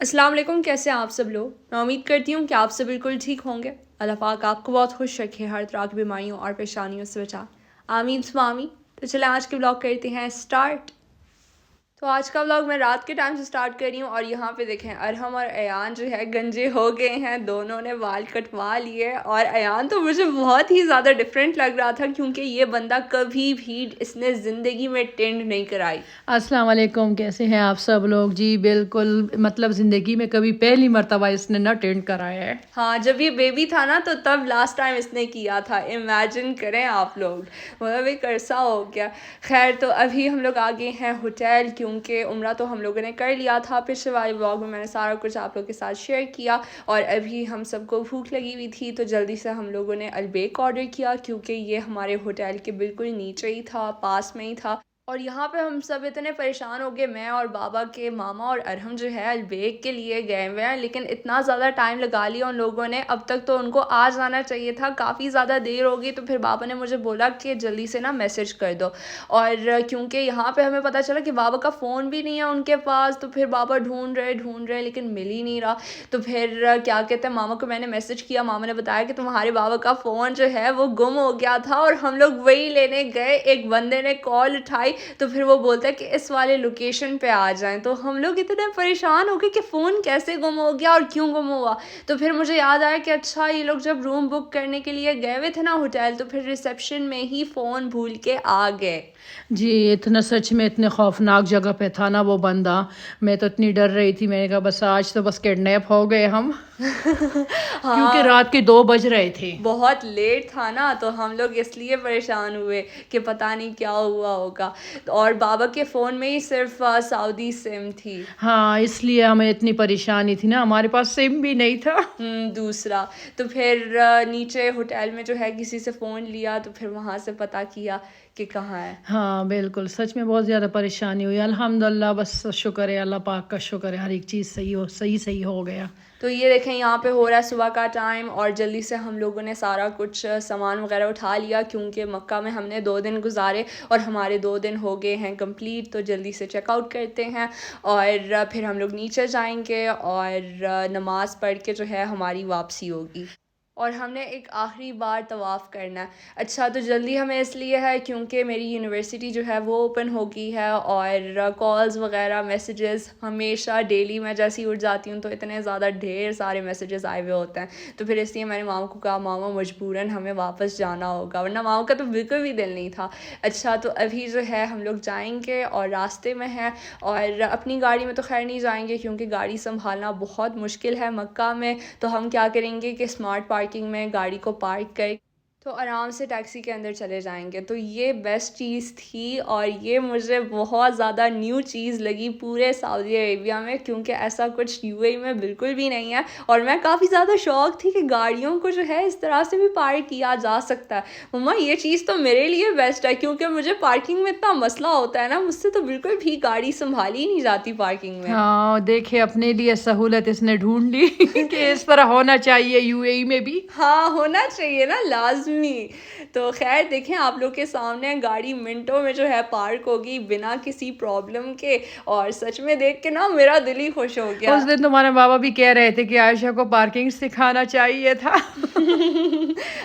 السلام علیکم، کیسے ہیں آپ سب لوگ؟ میں امید کرتی ہوں کہ آپ سب بالکل ٹھیک ہوں گے. اللہ پاک آپ کو بہت خوش رکھے، ہر طرح کی بیماریوں اور پریشانیوں سے بچا. آمین ثم آمین. تو چلیں آج کے بلاگ کرتے ہیں اسٹارٹ. تو آج کا ولاگ میں رات کے ٹائم سے سٹارٹ کر رہی ہوں، اور یہاں پہ دیکھیں ارحم اور ایان جو ہے گنجے ہو گئے ہیں. دونوں نے وال کٹوا لیے، اور ایان تو مجھے بہت ہی زیادہ ڈفرینٹ لگ رہا تھا کیونکہ یہ بندہ کبھی بھی اس نے زندگی میں ٹینڈ نہیں کرائی. السلام علیکم، کیسے ہیں آپ سب لوگ؟ جی بالکل، مطلب زندگی میں کبھی پہلی مرتبہ اس نے نہ ٹینڈ کرایا ہے. ہاں، جب یہ بیبی تھا نا تو تب لاسٹ ٹائم اس نے کیا تھا. امیجن کریں آپ لوگ، مطلب ایک عرصہ ہو گیا. خیر، تو ابھی ہم لوگ آ گئے ہیں ہوٹل، کیونکہ عمرہ تو ہم لوگوں نے کر لیا تھا. پچھلے والے ولاگ میں نے سارا کچھ آپ لوگ کے ساتھ شیئر کیا. اور ابھی ہم سب کو بھوک لگی ہوئی تھی، تو جلدی سے ہم لوگوں نے البیک آرڈر کیا، کیونکہ یہ ہمارے ہوٹل کے بالکل نیچے ہی تھا، پاس میں ہی تھا. اور یہاں پہ ہم سب اتنے پریشان ہو گئے، میں اور بابا کے ماما اور ارحم جو ہے البیک کے لیے گئے ہوئے ہیں، لیکن اتنا زیادہ ٹائم لگا لیا ان لوگوں نے. اب تک تو ان کو آ جانا چاہیے تھا، کافی زیادہ دیر ہو گئی. تو پھر بابا نے مجھے بولا کہ جلدی سے نا میسج کر دو. اور کیونکہ یہاں پہ ہمیں پتہ چلا کہ بابا کا فون بھی نہیں ہے ان کے پاس، تو پھر بابا ڈھونڈ رہے لیکن مل ہی نہیں رہا. تو پھر کیا کہتے ہیں، ماما کو میں نے میسج کیا. ماما نے بتایا کہ تمہارے بابا کا فون جو ہے وہ گم ہو گیا تھا، اور ہم لوگ وہی لینے گئے. ایک بندے نے کال اٹھائی تو پھر وہ بولتا ہے کہ اس والے لوکیشن پہ آ جائیں. تو ہم لوگ اتنے پریشان ہو گئے کہ فون کیسے گم ہو گیا اور کیوں گم ہوا. تو پھر مجھے یاد آیا کہ اچھا، یہ لوگ جب روم بک کرنے کے لیے گئے ہوئے تھے نا ہوٹل، تو پھر ریسیپشن میں ہی فون بھول کے آ گئے. جی اتنا سچ میں اتنے خوفناک جگہ پہ تھا نا وہ بندہ. میں تو اتنی ڈر رہی تھی، میں نے کہا بس آج تو بس کڈنیپ ہو گئے ہم. کیونکہ رات کے 2 بج رہے تھے، بہت لیٹ تھا نا، تو ہم لوگ اس لیے پریشان ہوئے کہ پتہ نہیں کیا ہوا ہوگا. اور بابا کے فون میں ہی صرف سعودی سم تھی. ہاں اس لیے ہمیں اتنی پریشانی تھی نا، ہمارے پاس سم بھی نہیں تھا. دوسرا تو پھر نیچے ہوٹل میں جو ہے کسی سے فون لیا، تو پھر وہاں سے پتہ کیا کہ کہاں ہے. ہاں بالکل، سچ میں بہت زیادہ پریشانی ہوئی. الحمدللہ، بس شکر ہے اللہ پاک کا، شکر ہے ہر ایک چیز صحیح ہو گیا. تو یہ دیکھیں یہاں پہ ہو رہا ہے صبح کا ٹائم، اور جلدی سے ہم لوگوں نے سارا کچھ سامان وغیرہ اٹھا لیا، کیونکہ مکہ میں ہم نے 2 دن گزارے اور ہمارے 2 دن ہو گئے ہیں کمپلیٹ. تو جلدی سے چیک آؤٹ کرتے ہیں، اور پھر ہم لوگ نیچے جائیں گے اور نماز پڑھ کے جو ہے ہماری واپسی ہوگی. اور ہم نے ایک آخری بار طواف کرنا ہے. اچھا، تو جلدی ہمیں اس لیے ہے کیونکہ میری یونیورسٹی جو ہے وہ اوپن ہو گئی ہے، اور کالز وغیرہ میسیجز ہمیشہ ڈیلی میں جیسی اٹھ جاتی ہوں تو اتنے زیادہ ڈھیر سارے میسیجز آئے ہوئے ہوتے ہیں. تو پھر اس لیے میں نے ماما کو کہا ماما مجبوراً ہمیں واپس جانا ہوگا، ورنہ ماما کا تو بالکل بھی دل نہیں تھا. اچھا، تو ابھی جو ہے ہم لوگ جائیں گے اور راستے میں ہیں، اور اپنی گاڑی میں تو خیر نہیں جائیں گے کیونکہ گاڑی سنبھالنا بہت مشکل ہے مکہ میں. تو ہم کیا کریں گے کہ اسمارٹ پارکنگ میں گاڑی کو پارک کر تو آرام سے ٹیکسی کے اندر چلے جائیں گے. تو یہ بیسٹ چیز تھی، اور یہ مجھے بہت زیادہ نیو چیز لگی پورے سعودی عربیہ میں، کیونکہ ایسا کچھ یو اے ای میں بالکل بھی نہیں ہے. اور میں کافی زیادہ شوق تھی کہ گاڑیوں کو جو ہے اس طرح سے بھی پارک کیا جا سکتا ہے. مما یہ چیز تو میرے لیے بیسٹ ہے، کیونکہ مجھے پارکنگ میں اتنا مسئلہ ہوتا ہے نا، مجھ سے تو بالکل بھی گاڑی سنبھالی ہی نہیں جاتی پارکنگ میں. ہاں دیکھے، اپنے لیے سہولت اس نے ڈھونڈ لی کہ اس طرح ہونا چاہیے یو اے ای میں بھی. ہاں ہونا چاہیے نا، لازمی. تو خیر دیکھیں آپ لوگ کے سامنے گاڑی منٹوں میں جو ہے پارک ہوگی بنا کسی پرابلم کے، اور سچ میں دیکھ کے نا میرا دل ہی خوش ہو گیا. اس دن تمہارے بابا بھی کہہ رہے تھے کہ عائشہ کو پارکنگ سکھانا چاہیے تھا.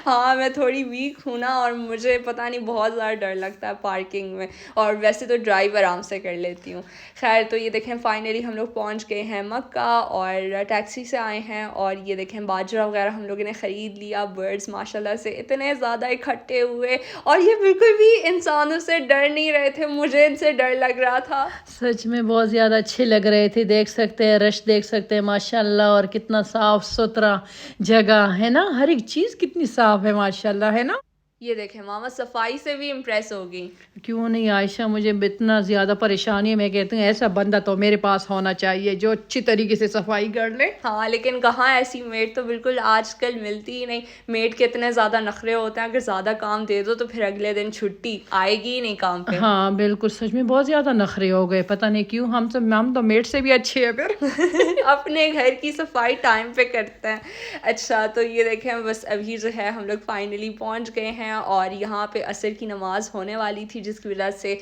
ہاں میں تھوڑی ویک ہوں نا، اور مجھے پتہ نہیں بہت زیادہ ڈر لگتا ہے پارکنگ میں، اور ویسے تو ڈرائیو آرام سے کر لیتی ہوں. خیر، تو یہ دیکھیں فائنلی ہم لوگ پہنچ گئے ہیں مکہ، اور ٹیکسی سے آئے ہیں. اور یہ دیکھیں باجرہ وغیرہ ہم لوگوں نے خرید لیا. برڈز ماشاءاللہ سے اتنے زیادہ اکٹھے ہوئے، اور یہ بالکل بھی انسانوں سے ڈر نہیں رہے تھے، مجھے ان سے ڈر لگ رہا تھا. سچ میں بہت زیادہ اچھے لگ رہے تھے. دیکھ سکتے ہیں رش، دیکھ سکتے ہیں ماشاءاللہ، اور کتنا صاف ستھرا جگہ ہے نا، ہر ایک چیز کتنی صاف ہے ماشاءاللہ، ہے نا. یہ دیکھیں ماما صفائی سے بھی امپریس ہوگی. کیوں نہیں عائشہ، مجھے اتنا زیادہ پریشانی ہے، میں کہتی ہوں ایسا بندہ تو میرے پاس ہونا چاہیے جو اچھی طریقے سے صفائی کر لے. ہاں لیکن کہاں ایسی میڈ تو بالکل آج کل ملتی ہی نہیں. میڈ کے اتنے زیادہ نخرے ہوتے ہیں، اگر زیادہ کام دے دو تو پھر اگلے دن چھٹی آئے گی ہی نہیں کام پہ. ہاں بالکل، سچ میں بہت زیادہ نخرے ہو گئے، پتہ نہیں کیوں. ہم تو میڈ سے بھی اچھے ہیں پھر. اپنے گھر کی صفائی ٹائم پہ کرتے ہیں. اچھا، تو یہ دیکھیں بس ابھی جو ہے ہم لوگ فائنلی پہنچ گئے ہیں، ہیں اور یہاں پہ عصر کی نماز ہونے والی تھی جس کی وجہ سے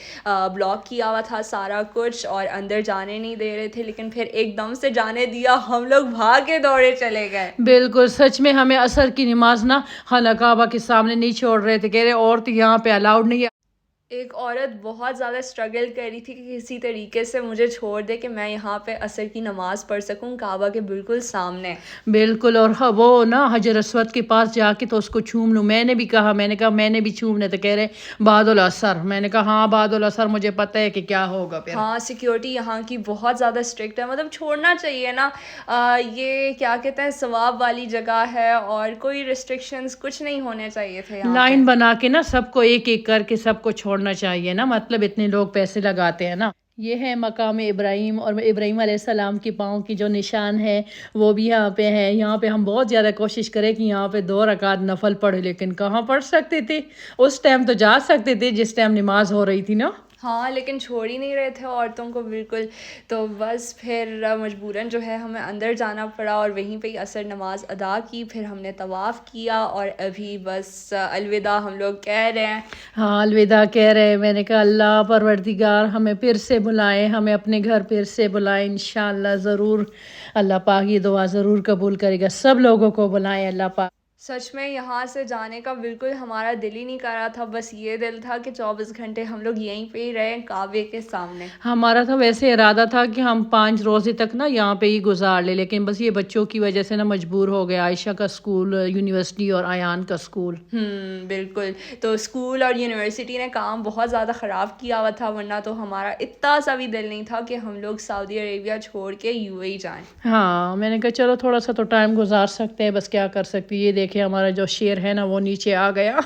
بلاک کیا ہوا تھا سارا کچھ اور اندر جانے نہیں دے رہے تھے، لیکن پھر ایک دم سے جانے دیا، ہم لوگ بھاگے دوڑے چلے گئے. بالکل سچ میں ہمیں عصر کی نماز نا خانہ کعبہ کے سامنے نہیں چھوڑ رہے تھے، کہہ رہے عورت یہاں پہ الاؤڈ نہیں ہے. ایک عورت بہت زیادہ اسٹرگل کر رہی تھی کہ کسی طریقے سے مجھے چھوڑ دے کہ میں یہاں پہ عصر کی نماز پڑھ سکوں کعبہ کے بالکل سامنے. بالکل. اور وہ نا حجر اسود کے پاس جا کے تو اس کو چوم لوں. میں نے بھی کہا، میں نے کہا میں نے بھی چومنے، تو کہہ رہے بعد العصر. میں نے کہا ہاں بعد العصر، مجھے پتہ ہے کہ کیا ہوگا پھر. ہاں سیکیورٹی یہاں کی بہت زیادہ اسٹرکٹ ہے، مطلب چھوڑنا چاہیے نا. یہ کیا کہتے ہیں ثواب والی جگہ ہے اور کوئی ریسٹرکشنز کچھ نہیں ہونے چاہیے تھے یہاں لائن بنا کے نا سب کو ایک ایک کر کے سب کو چھوڑنا چاہیے نا، مطلب اتنے لوگ پیسے لگاتے ہیں نا. یہ ہے مقام ابراہیم، اور ابراہیم علیہ السلام کی پاؤں کی جو نشان ہے وہ بھی یہاں پہ ہے. یہاں پہ ہم بہت زیادہ کوشش کریں کہ یہاں پہ 2 رکعت نفل پڑھے، لیکن کہاں پڑھ سکتے تھے. اس ٹائم تو جا سکتے تھے جس ٹائم نماز ہو رہی تھی نا. ہاں لیکن چھوڑ ہی نہیں رہے تھے عورتوں کو بالکل. تو بس پھر مجبوراً جو ہے ہمیں اندر جانا پڑا اور وہیں پہ ہی عصر نماز ادا کی. پھر ہم نے طواف کیا اور ابھی بس الوداع ہم لوگ کہہ رہے ہیں. ہاں الوداع کہہ رہے. میں نے کہا اللہ پروردگار ہمیں پھر سے بلائیں، ہمیں اپنے گھر پھر سے بلائیں انشاءاللہ. ضرور اللہ پاک یہ دعا ضرور قبول کرے گا. سب لوگوں کو بلائیں اللہ پاک. سچ میں یہاں سے جانے کا بالکل ہمارا دل ہی نہیں کر رہا تھا، بس یہ دل تھا کہ 24 گھنٹے ہم لوگ یہیں پہ ہی رہیں کعبے کے سامنے. ہمارا تو ویسے ارادہ تھا کہ ہم 5 روزے تک نا یہاں پہ ہی گزار لیں، لیکن بس یہ بچوں کی وجہ سے نا مجبور ہو گیا. عائشہ کا اسکول، یونیورسٹی، اور ایان کا اسکول. بالکل. تو اسکول اور یونیورسٹی نے کام بہت زیادہ خراب کیا ہوا تھا، ورنہ تو ہمارا اتنا سا بھی دل نہیں تھا کہ ہم لوگ سعودی عربیہ چھوڑ کے یو اے جائیں. ہاں میں نے کہا چلو تھوڑا سا تو ٹائم گزار سکتے ہیں، بس کیا کر سکتے. یہ دیکھیں ہمارا جو شیر ہے نا وہ نیچے آ گیا.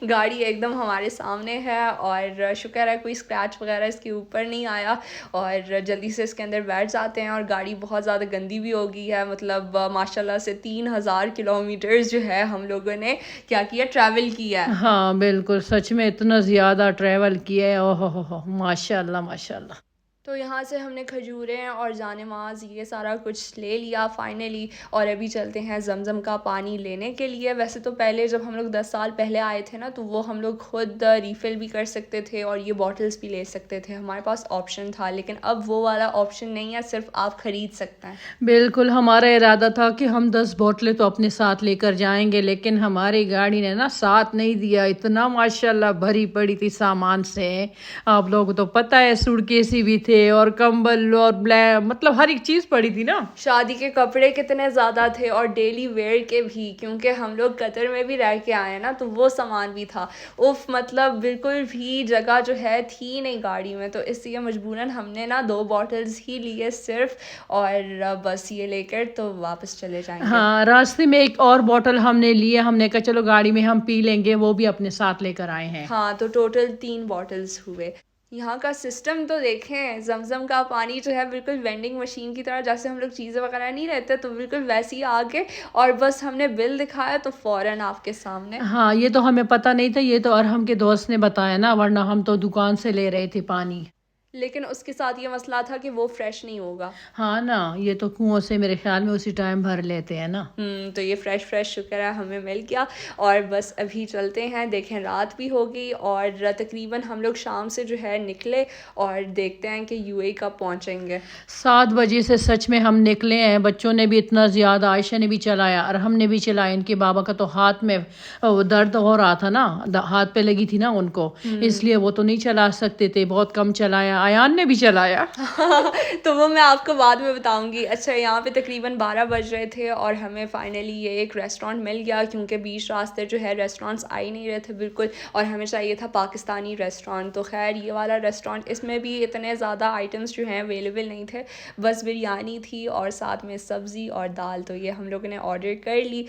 گاڑی ایک دم ہمارے سامنے ہے اور شکر ہے کوئی اسکریچ وغیرہ اس کے اوپر نہیں آیا، اور جلدی سے اس کے اندر بیٹھ جاتے ہیں. اور گاڑی بہت زیادہ گندی بھی ہو گئی ہے، مطلب ماشاءاللہ سے 3000 کلومیٹرز جو ہے ہم لوگوں نے کیا کیا ٹریول کیا ہے. ہاں بالکل سچ میں اتنا زیادہ ٹریول کیا ہے. اوہ ہو ماشاء اللہ ماشاء اللہ. تو یہاں سے ہم نے کھجوریں اور جانماز یہ سارا کچھ لے لیا فائنلی، اور ابھی چلتے ہیں زمزم کا پانی لینے کے لیے. ویسے تو پہلے جب ہم لوگ 10 سال پہلے آئے تھے نا تو وہ ہم لوگ خود ریفل بھی کر سکتے تھے اور یہ بوٹلز بھی لے سکتے تھے، ہمارے پاس آپشن تھا. لیکن اب وہ والا آپشن نہیں ہے، صرف آپ خرید سکتے ہیں. بالکل ہمارا ارادہ تھا کہ ہم 10 بوتلیں تو اپنے ساتھ لے کر جائیں گے، لیکن ہماری گاڑی نے نا ساتھ نہیں دیا. اتنا ماشاءاللہ بھری پڑی تھی سامان سے، آپ لوگوں تو پتہ ہے سوٹ کیسی بھی تھے اور کمبل اور مطلب ہر ایک چیز پڑی تھی نا. شادی کے کپڑے کتنے زیادہ تھے اور ڈیلی ویئر کے بھی، کیونکہ ہم لوگ قطر میں بھی رہ کے آئے ہیں نا تو وہ سامان بھی تھا. مطلب بالکل بھی جگہ جو ہے تھی نہیں گاڑی میں، تو اس لیے مجبوراً ہم نے نا 2 بوٹلز ہی لیے صرف، اور بس یہ لے کر تو واپس چلے جائیں گے. ہاں راستے میں ایک اور بوٹل ہم نے لیے، ہم نے کہا چلو گاڑی میں ہم پی لیں گے، وہ بھی اپنے ساتھ لے کر آئے ہیں. ہاں تو ٹوٹل 3 بوٹلز ہوئے. یہاں کا سسٹم تو دیکھیں، زمزم کا پانی جو ہے بالکل وینڈنگ مشین کی طرح، جیسے ہم لوگ چیزیں وغیرہ نہیں رہتے تو بالکل ویسے ہی آگے، اور بس ہم نے بل دکھایا تو فوراً آپ کے سامنے. ہاں یہ تو ہمیں پتہ نہیں تھا، یہ تو ارحم کے دوست نے بتایا نا، ورنہ ہم تو دکان سے لے رہے تھے پانی. لیکن اس کے ساتھ یہ مسئلہ تھا کہ وہ فریش نہیں ہوگا. ہاں نا یہ تو کنویں سے میرے خیال میں اسی ٹائم بھر لیتے ہیں نا. تو یہ فریش شکر ہے ہمیں مل گیا. اور بس ابھی چلتے ہیں، دیکھیں رات بھی ہو گئی اور تقریباً ہم لوگ شام سے جو ہے نکلے اور دیکھتے ہیں کہ یو اے کب پہنچیں گے. 7 بجے سے سچ میں ہم نکلے ہیں. بچوں نے بھی اتنا زیادہ، عائشہ نے بھی چلایا اور ہم نے بھی چلایا. ان کے بابا کا تو ہاتھ میں درد ہو رہا تھا نا، ہاتھ پہ لگی تھی نا ان کو، اس لیے وہ تو نہیں چلا سکتے تھے، بہت کم چلایا. ایان نے بھی چلایا. تو وہ میں آپ کو بعد میں بتاؤں گی. اچھا یہاں پہ تقریباً 12 بج رہے تھے اور ہمیں فائنلی یہ ایک ریسٹورینٹ مل گیا، کیونکہ بیچ راستے جو ہے ریسٹورینٹس آ ہی نہیں رہے تھے بالکل، اور ہمیں چاہیے تھا پاکستانی ریسٹورینٹ. تو خیر یہ والا ریسٹورینٹ، اس میں بھی اتنے زیادہ آئٹمس جو ہیں اویلیبل نہیں تھے، بس بریانی تھی اور ساتھ میں سبزی اور دال. تو یہ ہم لوگوں نے آرڈر کر لی،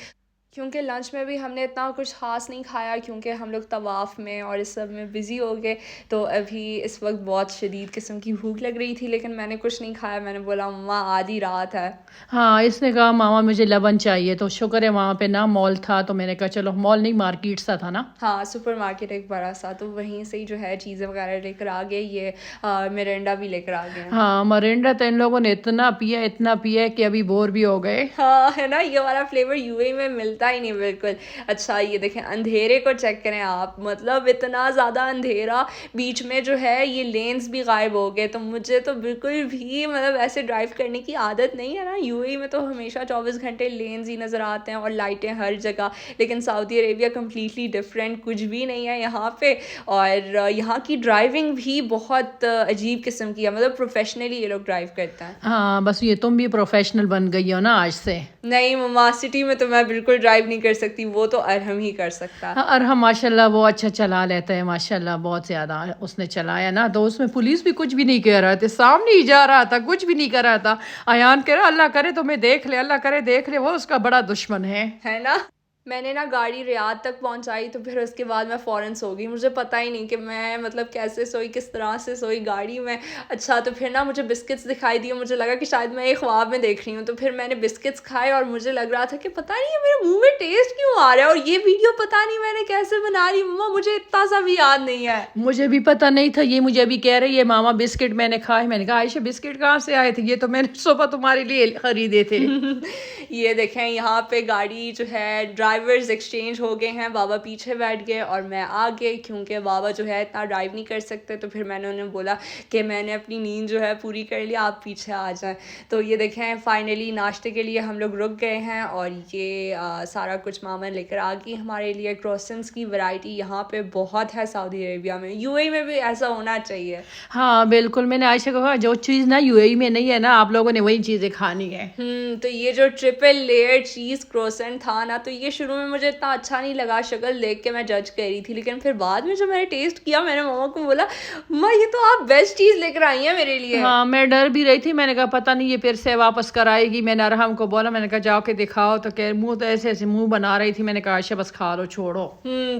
کیونکہ لنچ میں بھی ہم نے اتنا کچھ خاص نہیں کھایا، کیونکہ ہم لوگ طواف میں اور اس سب میں بزی ہو گئے. تو ابھی اس وقت بہت شدید قسم کی بھوک لگ رہی تھی، لیکن میں نے کچھ نہیں کھایا. میں نے بولا ماما آدھی رات ہے. ہاں اس نے کہا ماما مجھے لبن چاہیے، تو شکر ہے وہاں پہ نا مال تھا، تو میں نے کہا چلو، مال نہیں مارکیٹ سا تھا نا. ہاں سپر مارکیٹ ایک بڑا سا، تو وہیں سے ہی جو ہے چیزیں وغیرہ لے کر آ گئے. یہ مرینڈا بھی لے کر آ گئے. ہاں مرینڈا تو ان لوگوں نے اتنا پیا کہ ابھی بور بھی ہو گئے. ہاں ہے نا، یہ والا فلیور یو اے میں ملتا ملتا ہی نہیں بالکل. اچھا یہ دیکھیں اندھیرے کو چیک کریں آپ, مطلب اتنا زیادہ اندھیرا, بیچ میں جو ہے یہ لینز بھی غائب ہو گئے. تو مجھے تو بالکل بھی مطلب ایسے ڈرائیو کرنے کی عادت نہیں ہے نا. یو اے میں تو ہمیشہ 24 گھنٹے لینز ہی نظر آتے ہیں اور لائٹیں ہر جگہ, لیکن سعودی عربیہ کمپلیٹلی ڈفرینٹ, کچھ بھی نہیں ہے یہاں پہ. اور یہاں کی ڈرائیونگ بھی بہت عجیب قسم کی ہے, مطلب پروفیشنلی یہ لوگ ڈرائیو کرتے ہیں. ہاں بس یہ تم بھی پروفیشنل بن گئی ہو نا آج سے. نہیں مما, سٹی میں تو میں بالکل ڈرائیو نہیں کر سکتی, وہ تو ارحم ہی کر سکتا. ہاں ارحم ماشاء اللہ وہ اچھا چلا لیتا ہے ماشاء اللہ, بہت زیادہ اس نے چلایا نا. تو اس میں پولیس بھی کچھ بھی نہیں کہہ رہا تھا, سامنے ہی جا رہا تھا, کچھ بھی نہیں کر رہا تھا. ایان کہہ رہا اللہ کرے تمہیں دیکھ لے, اللہ کرے دیکھ لے, وہ اس کا بڑا دشمن ہے نا. میں نے نا گاڑی ریاض تک پہنچائی, تو پھر اس کے بعد میں فوراً سو گئی. مجھے پتہ ہی نہیں کہ میں مطلب کیسے سوئی, کس طرح سے سوئی گاڑی میں. اچھا تو پھر نا مجھے بسکٹس دکھائی دیے, مجھے لگا کہ شاید میں ایک خواب میں دیکھ رہی ہوں. تو پھر میں نے بسکٹس کھائے اور مجھے لگ رہا تھا کہ پتہ نہیں میرے منہ میں ٹیسٹ کیوں آ رہا ہے, اور یہ ویڈیو پتہ نہیں میں نے کیسے بنا لی مما, مجھے اتنا سا بھی یاد نہیں ہے. مجھے بھی پتہ نہیں تھا, یہ مجھے ابھی کہہ رہی ہے ماما بسکٹ میں نے کھائے. میں نے کہا عائشہ بسکٹ کہاں سے آئے تھے, یہ تو میں نے صبح تمہارے لیے خریدے تھے. یہ دیکھیں یہاں پہ گاڑی جو ہے ڈرائیورز ایکسچینج ہو گئے ہیں. بابا پیچھے بیٹھ گئے اور میں آگے, کیونکہ بابا جو ہے اتنا ڈرائیو نہیں کر سکتے. تو پھر میں نے انہیں بولا کہ میں نے اپنی نیند جو ہے پوری کر لی, آپ پیچھے آ جائیں. تو یہ دیکھیں فائنلی ناشتے کے لیے ہم لوگ رک گئے ہیں, اور یہ سارا کچھ ماما لے کر آ گئی ہمارے لیے. کروسنس کی ورائٹی یہاں پہ بہت ہے سعودی عربیہ میں, یو اے میں بھی ایسا ہونا چاہیے. ہاں بالکل, میں نے عائشہ کو کہا جو چیز نا یو اے میں نہیں ہے نا, آپ لوگوں نے وہی چیزیں کھانی ہے. تو یہ جو ٹرپل لیئر چیز کروسنٹ تھا نا, تو یہ شروع میں مجھے اتنا اچھا نہیں لگا, شکل دیکھ کے میں جج کر رہی تھی. لیکن پھر بعد میں جب میں نے ٹیسٹ کیا, میں نے ماما کو بولا ماں یہ تو آپ بیسٹ چیز لے کر آئی ہیں میرے لیے. ہاں میں ڈر بھی رہی تھی, میں نے کہا پتہ نہیں یہ پھر سے واپس کرائے گی. میں نے ارحم کو بولا, میں نے کہا جاؤ کے دکھاؤ, تو کہ منہ تو ایسے ایسے منہ بنا رہی تھی. میں نے کہا عائشہ بس کھا لو چھوڑو.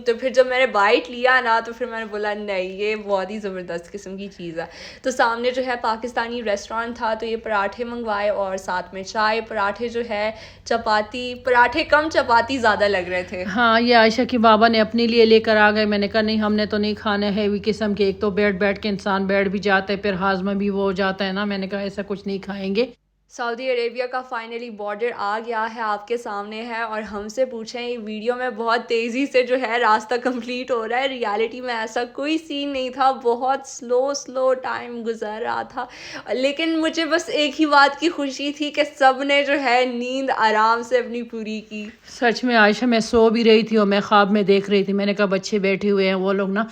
تو پھر جب میں نے بائٹ لیا نا, تو پھر میں نے بولا نہیں یہ بہت ہی زبردست قسم کی چیز ہے. تو سامنے جو ہے پاکستانی ریسٹورینٹ تھا, تو یہ پراٹھے منگوائے اور ساتھ میں چائے. پراٹھے جو ہے چپاتی, پراٹھے کم چپاتی زیادہ لگ رہے تھے. ہاں یہ عائشہ کی بابا نے اپنے لیے لے کر آ گئے. میں نے کہا نہیں ہم نے تو نہیں کھانے ہیوی قسم کے, ایک تو بیٹھ کے انسان بیٹھ بھی جاتا ہے, پھر ہاضمہ بھی وہ ہو جاتا ہے نا. میں نے کہا ایسا کچھ نہیں کھائیں گے. سعودی عربیہ کا فائنلی بارڈر آ گیا ہے, آپ کے سامنے ہے. اور ہم سے پوچھیں یہ ویڈیو میں بہت تیزی سے جو ہے راستہ کمپلیٹ ہو رہا ہے, ریالٹی میں ایسا کوئی سین نہیں تھا, بہت سلو ٹائم گزر رہا تھا. لیکن مجھے بس ایک ہی بات کی خوشی تھی کہ سب نے جو ہے نیند آرام سے اپنی پوری کی. سچ میں عائشہ میں سو بھی رہی تھی اور میں خواب میں دیکھ رہی تھی. میں نے کہا بچے بیٹھے ہوئے ہیں, وہ لوگ نا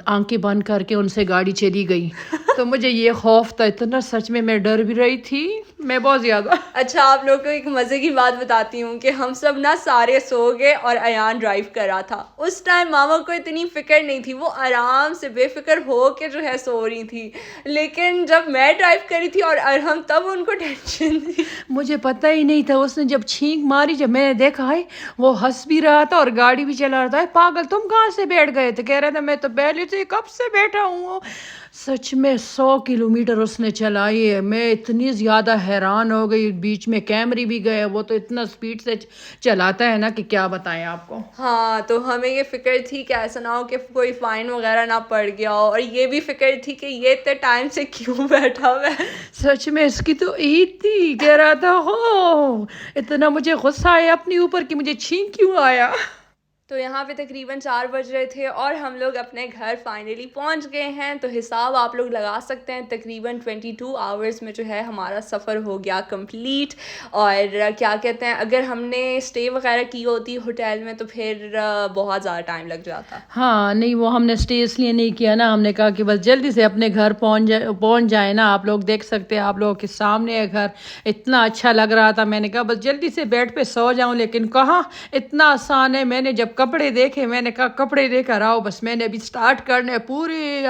آنکھیں بند کر کے ان سے گاڑی چلی گئی. تو مجھے یہ خوف تھا اتنا, سچ میں ڈر بھی رہی تھی میں بہت زیادہ. اچھا آپ لوگوں کو ایک مزے کی بات بتاتی ہوں کہ ہم سب نا سارے سو گئے اور ایان ڈرائیو کر رہا تھا. اس ٹائم ماما کو اتنی فکر نہیں تھی, وہ آرام سے بے فکر ہو کے جو ہے سو رہی تھی. لیکن جب میں ڈرائیو کر رہی تھی اور ارحم, تب ان کو ٹینشن تھی. مجھے پتہ ہی نہیں تھا. اس نے جب چھینک ماری, جب میں نے دیکھا ہے وہ ہنس بھی رہا تھا اور گاڑی بھی چلا رہا تھا. پاگل تم کہاں سے بیٹھ گئے تھے؟ کہہ رہا تھا میں تو پہلے سے کب سے بیٹھا ہوں. سچ میں 100 کلومیٹر اس نے چلائی ہے. میں اتنی زیادہ حیران ہو گئی. بیچ میں کیمرے بھی گئے, وہ تو اتنا سپیڈ سے چلاتا ہے نا کہ کیا بتائیں آپ کو. ہاں تو ہمیں یہ فکر تھی کہ ایسا نہ ہو کہ کوئی فائن وغیرہ نہ پڑ گیا ہو, اور یہ بھی فکر تھی کہ یہ اتنے ٹائم سے کیوں بیٹھا ہوا ہے. سچ میں اس کی تو عید تھی. کہہ رہا تھا ہو اتنا مجھے غصہ آیا اپنے اوپر کہ مجھے چھینک کیوں آیا. تو یہاں پہ تقریباً 4 بج رہے تھے اور ہم لوگ اپنے گھر فائنلی پہنچ گئے ہیں. تو حساب آپ لوگ لگا سکتے ہیں, تقریباً 22 آورز میں جو ہے ہمارا سفر ہو گیا کمپلیٹ. اور کیا کہتے ہیں, اگر ہم نے اسٹے وغیرہ کی ہوتی ہوٹل میں تو پھر بہت زیادہ ٹائم لگ جاتا. ہاں نہیں وہ ہم نے اسٹے اس لیے نہیں کیا نا, ہم نے کہا کہ بس جلدی سے اپنے گھر پہنچ جائیں نا. آپ لوگ دیکھ سکتے ہیں, آپ لوگوں کے سامنے ہے گھر, اتنا اچھا لگ رہا تھا. میں نے کہا بس جلدی سے بیڈ پہ سو جاؤں, لیکن کہاں اتنا آسان ہے. میں نے جب کپڑے دیکھے, میں نے کہا کپڑے لے کر آؤ, بس میں نے ابھی سٹارٹ کرنے پوری.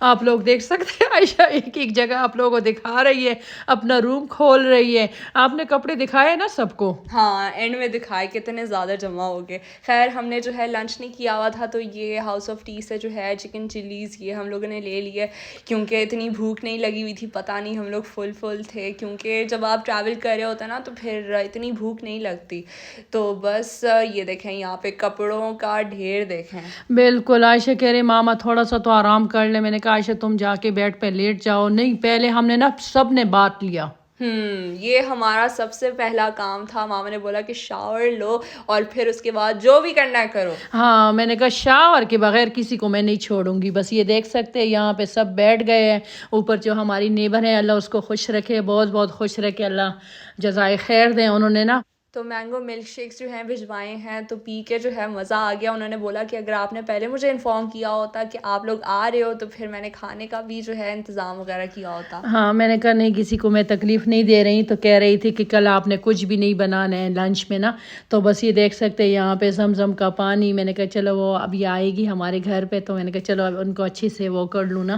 آپ لوگ دیکھ سکتے ہیں عائشہ ایک جگہ آپ لوگوں کو دکھا رہی ہے, اپنا روم کھول رہی ہے. آپ نے کپڑے دکھائے نا سب کو؟ ہاں اینڈ میں دکھائے کتنے زیادہ جمع ہو گئے. خیر ہم نے جو ہے لنچ نہیں کیا ہوا تھا, تو یہ ہاؤس آف ٹی سے جو ہے چکن چلیز یہ ہم لوگوں نے لے لیے, کیونکہ اتنی بھوک نہیں لگی ہوئی تھی. پتہ نہیں ہم لوگ فل تھے, کیونکہ جب آپ ٹریول کر رہے ہوتے ہیں نا تو پھر اتنی بھوک نہیں لگتی. تو بس یہ دیکھیں یہاں پہ کپڑوں کا ڈھیر دیکھیں. بالکل عائشہ کہہ رہے ماما تھوڑا سا تو آرام کر لے. میں نے کہا عائشہ تم جا کے بیڈ پہ لیٹ جاؤ. نہیں پہلے ہم نے نا سب نے بانٹ لیا. یہ ہمارا سب سے پہلا کام تھا. ماما نے بولا کہ شاور لو اور پھر اس کے بعد جو بھی کرنا ہے کرو. ہاں میں نے کہا شاور کے بغیر کسی کو میں نہیں چھوڑوں گی. بس یہ دیکھ سکتے ہیں یہاں پہ سب بیٹھ گئے ہیں. اوپر جو ہماری نیبر ہیں اللہ اس کو خوش رکھے, بہت بہت خوش رکھے, اللہ جزائے خیر دیں. انہوں نے نا تو مینگو ملک شیکس جو ہیں بھجوائے ہیں, تو پی کے جو ہے مزہ آ گیا. انہوں نے بولا کہ اگر آپ نے پہلے مجھے انفارم کیا ہوتا کہ آپ لوگ آ رہے ہو تو پھر میں نے کھانے کا بھی جو ہے انتظام وغیرہ کیا ہوتا. ہاں میں نے کہا نہیں کسی کو میں تکلیف نہیں دے رہی. تو کہہ رہی تھی کہ کل آپ نے کچھ بھی نہیں بنانا ہے لنچ میں نا. تو بس یہ دیکھ سکتے ہیں یہاں پہ زمزم کا پانی. میں نے کہا چلو وہ ابھی آئے گی ہمارے گھر پہ, تو میں نے کہا چلو اب ان کو اچھے سے وہ کر لوں نا,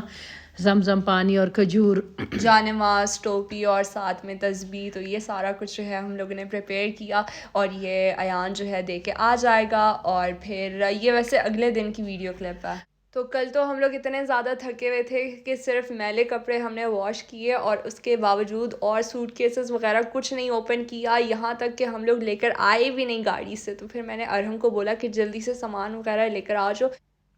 زمزم پانی اور کھجور, جانماز, ٹوپی اور ساتھ میں تسبیح. تو یہ سارا کچھ جو ہے ہم لوگوں نے پریپیئر کیا اور یہ ایان جو ہے دے کے آ جائے گا. اور پھر یہ ویسے اگلے دن کی ویڈیو کلپ ہے. تو کل تو ہم لوگ اتنے زیادہ تھکے ہوئے تھے کہ صرف میلے کپڑے ہم نے واش کیے اور اس کے باوجود اور سوٹ کیسز وغیرہ کچھ نہیں اوپن کیا, یہاں تک کہ ہم لوگ لے کر آئے بھی نہیں گاڑی سے. تو پھر میں نے ارہم کو بولا کہ جلدی سے سامان وغیرہ لے کر آ جاؤ.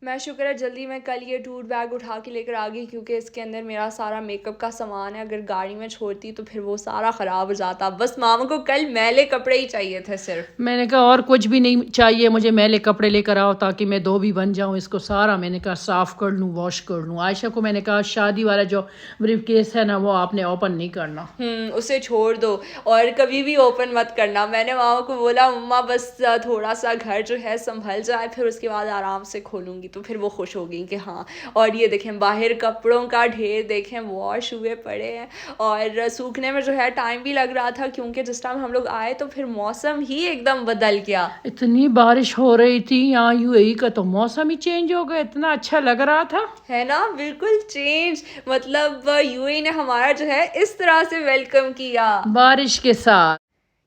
میں شکر ہے جلدی میں کل یہ ٹور بیگ اٹھا کے لے کر آ گئی, کیونکہ اس کے اندر میرا سارا میک اپ کا سامان ہے. اگر گاڑی میں چھوڑتی تو پھر وہ سارا خراب ہو جاتا. بس ماما کو کل میلے کپڑے ہی چاہیے تھے صرف. میں نے کہا اور کچھ بھی نہیں چاہیے مجھے, میلے کپڑے لے کر آؤ تاکہ میں دو بھی بن جاؤں. اس کو سارا میں نے کہا صاف کر لوں, واش کر لوں. عائشہ کو میں نے کہا شادی والا جو بریف کیس ہے نا وہ آپ نے اوپن نہیں کرنا, اسے چھوڑ دو اور کبھی بھی اوپن مت کرنا. میں نے ماما کو بولا مما بس تھوڑا سا گھر جو ہے سنبھل جائے, پھر اس کے بعد آرام سے کھولوں گی. تو پھر وہ خوش ہو گئی کہ ہاں. اور یہ دیکھیں باہر کپڑوں کا ڈھیر دیکھیں, واش ہوئے پڑے ہیں. اور سوکھنے میں جو ہے ٹائم بھی لگ رہا تھا, کیونکہ جس ٹائم ہم لوگ آئے تو پھر موسم ہی ایک دم بدل گیا. اتنی بارش ہو رہی تھی یہاں یو اے ای کا, تو موسم ہی چینج ہو گیا. اتنا اچھا لگ رہا تھا ہے نا, بالکل چینج. مطلب یو اے نے ہمارا جو ہے اس طرح سے ویلکم کیا بارش کے ساتھ.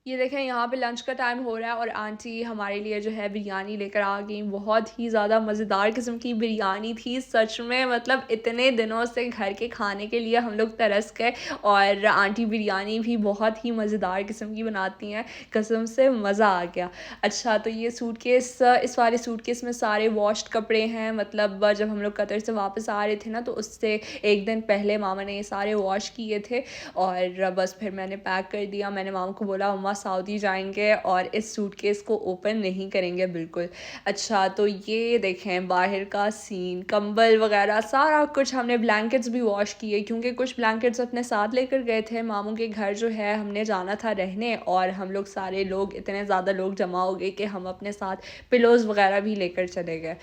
یہ دیکھیں یہاں پہ لنچ کا ٹائم ہو رہا ہے اور آنٹی ہمارے لیے جو ہے بریانی لے کر آ گئی. بہت ہی زیادہ مزیدار قسم کی بریانی تھی سچ میں. مطلب اتنے دنوں سے گھر کے کھانے کے لیے ہم لوگ ترس گئے, اور آنٹی بریانی بھی بہت ہی مزیدار قسم کی بناتی ہیں, قسم سے مزہ آ گیا. اچھا تو یہ سوٹ کیس, اس والے سوٹ کیس میں سارے واشڈ کپڑے ہیں. مطلب جب ہم لوگ قطر سے واپس آ رہے تھے نا, تو اس سے ایک دن پہلے ماما نے یہ سارے واش کیے تھے, اور بس پھر میں نے پیک کر دیا. میں نے ماما کو بولا ماما سعودی جائیں گے اور اس سوٹ کیس کو اوپن نہیں کریں گے بالکل. اچھا تو یہ دیکھیں باہر کا سین, کمبل وغیرہ سارا کچھ. ہم نے بلینکٹس بھی واش کیے, کیونکہ کچھ بلینکٹس اپنے ساتھ لے کر گئے تھے. ماموں کے گھر جو ہے ہم نے جانا تھا رہنے, اور ہم لوگ سارے لوگ اتنے زیادہ لوگ جمع ہو گئے کہ ہم اپنے ساتھ پلوز وغیرہ بھی لے کر چلے گئے.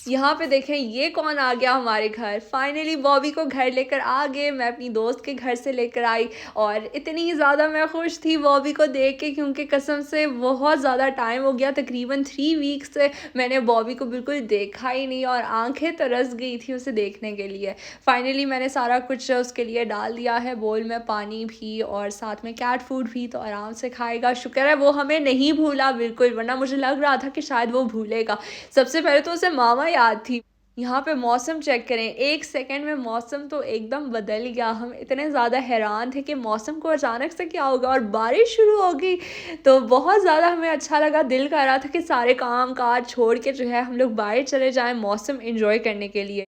یہاں پہ دیکھیں یہ کون آ گیا ہمارے گھر. فائنلی بابی کو گھر لے کر آ گئے. میں اپنی دوست کے گھر سے لے کر آئی, اور اتنی زیادہ میں خوش تھی بابی کو دیکھ کے, کیونکہ قسم سے بہت زیادہ ٹائم ہو گیا. تقریباً 3 ویکس سے میں نے بابی کو بالکل دیکھا ہی نہیں, اور آنکھیں ترس گئی تھی اسے دیکھنے کے لیے. فائنلی میں نے سارا کچھ اس کے لیے ڈال دیا ہے بول میں, پانی بھی اور ساتھ میں کیٹ فوڈ بھی, تو آرام سے کھائے گا. شکر ہے وہ ہمیں نہیں بھولا بالکل, ورنہ مجھے لگ رہا تھا کہ شاید وہ بھولے گا. سب سے پہلے تو اسے ماما یاد تھی. یہاں پہ موسم چیک کریں, 1 سیکنڈ میں موسم تو ایک دم بدل گیا. ہم اتنے زیادہ حیران تھے کہ موسم کو اچانک سے کیا ہوگا, اور بارش شروع ہو گئی. تو بہت زیادہ ہمیں اچھا لگا, دل کر رہا تھا کہ سارے کام کاج چھوڑ کے جو ہے ہم لوگ باہر چلے جائیں موسم انجوائے کرنے کے لیے.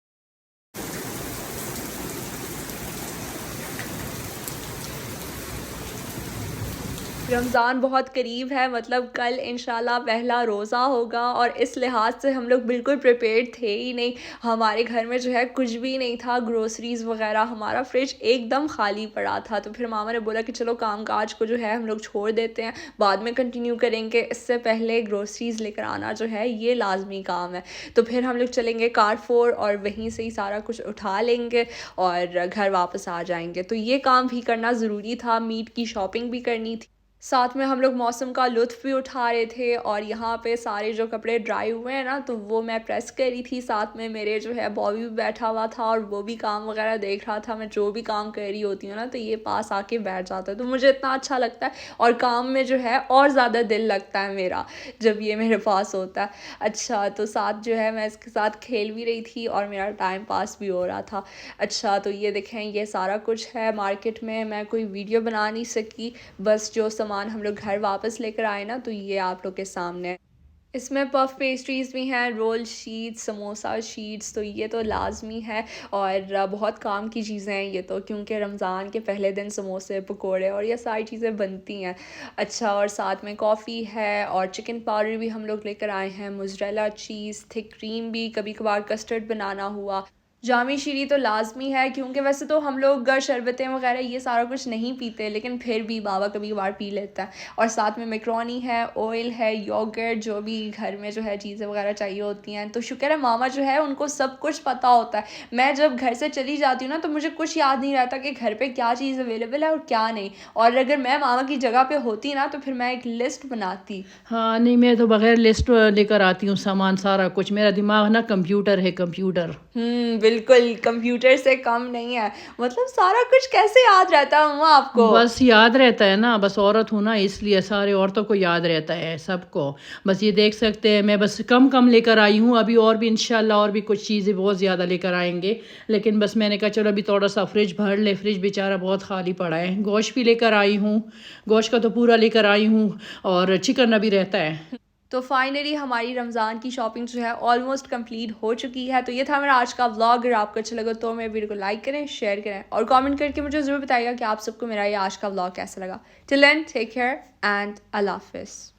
رمضان بہت قریب ہے, مطلب کل انشاءاللہ پہلا روزہ ہوگا, اور اس لحاظ سے ہم لوگ بالکل پریپیئرڈ تھے ہی نہیں. ہمارے گھر میں جو ہے کچھ بھی نہیں تھا, گروسریز وغیرہ, ہمارا فریج ایک دم خالی پڑا تھا. تو پھر ماما نے بولا کہ چلو کام کاج کو جو ہے ہم لوگ چھوڑ دیتے ہیں, بعد میں کنٹینیو کریں گے, اس سے پہلے گروسریز لے کر آنا جو ہے یہ لازمی کام ہے. تو پھر ہم لوگ چلیں گے کارفور, اور وہیں سے ہی سارا کچھ اٹھا لیں گے اور گھر واپس آ جائیں گے. تو یہ کام بھی کرنا ضروری تھا, میٹ کی شاپنگ بھی کرنی تھی. ساتھ میں ہم لوگ موسم کا لطف بھی اٹھا رہے تھے، اور یہاں پہ سارے جو کپڑے ڈرائی ہوئے ہیں نا تو وہ میں پریس کر رہی تھی. ساتھ میں میرے جو ہے بابی بھی بیٹھا ہوا تھا اور وہ بھی کام وغیرہ دیکھ رہا تھا. میں جو بھی کام کر رہی ہوتی ہوں نا تو یہ پاس آ کے بیٹھ جاتا ہے، تو مجھے اتنا اچھا لگتا ہے، اور کام میں جو ہے اور زیادہ دل لگتا ہے میرا جب یہ میرے پاس ہوتا ہے. اچھا تو ساتھ جو ہے میں اس کے ساتھ کھیل بھی رہی تھی اور میرا ٹائم پاس بھی ہو رہا تھا. اچھا تو یہ دیکھیں یہ سارا کچھ ہے مارکیٹ میں. میں کوئی ویڈیو بنا نہیں سکی، بس جو سامان ہم لوگ گھر واپس لے کر آئے نا تو یہ آپ لوگ کے سامنے ہے. اس میں پف پیسٹریز بھی ہیں، رول شیٹس، سموسہ شیٹس، تو یہ تو لازمی ہے اور بہت کام کی چیزیں ہیں یہ تو، کیونکہ رمضان کے پہلے دن سموسے پکوڑے اور یہ ساری چیزیں بنتی ہیں. اچھا اور ساتھ میں کافی ہے اور چکن پاؤڈر بھی ہم لوگ لے کر آئے ہیں، موزریلا چیز، تھک کریم بھی، کبھی کبھار کسٹرڈ بنانا ہوا. جامی شیری تو لازمی ہے، کیونکہ ویسے تو ہم لوگ شربتیں وغیرہ یہ سارا کچھ نہیں پیتے، لیکن پھر بھی بابا کبھی کبھار پی لیتا ہے. اور ساتھ میں میکرونی ہے، آئل ہے، یوگرٹ، جو بھی گھر میں جو ہے چیزیں وغیرہ چاہیے ہوتی ہیں. تو شکر ہے ماما جو ہے ان کو سب کچھ پتہ ہوتا ہے. میں جب گھر سے چلی جاتی ہوں نا تو مجھے کچھ یاد نہیں رہتا کہ گھر پہ کیا چیز اویلیبل ہے اور کیا نہیں، اور اگر میں ماما کی جگہ پہ ہوتی نا تو پھر میں ایک لسٹ بناتی. ہاں نہیں، میں تو بغیر لسٹ لے کر آتی ہوں سامان سارا کچھ. میرا دماغ نا کمپیوٹر ہے، کمپیوٹر. بالکل کمپیوٹر سے کم نہیں ہے. مطلب سارا کچھ کیسے یاد رہتا ہے ماما آپ کو؟ بس یاد رہتا ہے نا، بس عورت ہوں نا اس لیے سارے عورتوں کو یاد رہتا ہے سب کو. بس یہ دیکھ سکتے ہیں میں بس کم لے کر آئی ہوں. ابھی اور بھی انشاءاللہ اور بھی کچھ چیزیں بہت زیادہ لے کر آئیں گے، لیکن بس میں نے کہا چلو ابھی تھوڑا سا فریج بھر لے. فریج بیچارہ بہت خالی پڑا ہے. گوشت بھی لے کر آئی ہوں، گوشت کا تو پورا لے کر آئی ہوں، اور چکن ابھی رہتا ہے. تو فائنلی ہماری رمضان کی شاپنگ جو ہے آلموسٹ کمپلیٹ ہو چکی ہے. تو یہ تھا میرا آج کا ولاگ. اگر آپ کو اچھا لگا تو میرے ویڈیو کو لائک کریں، شیئر کریں اور کامنٹ کر کے مجھے ضرور بتائیے گا کہ آپ سب کو میرا یہ آج کا ولاگ کیسا لگا. ٹل دین ٹیک کیئر اینڈ اللہ حافظ.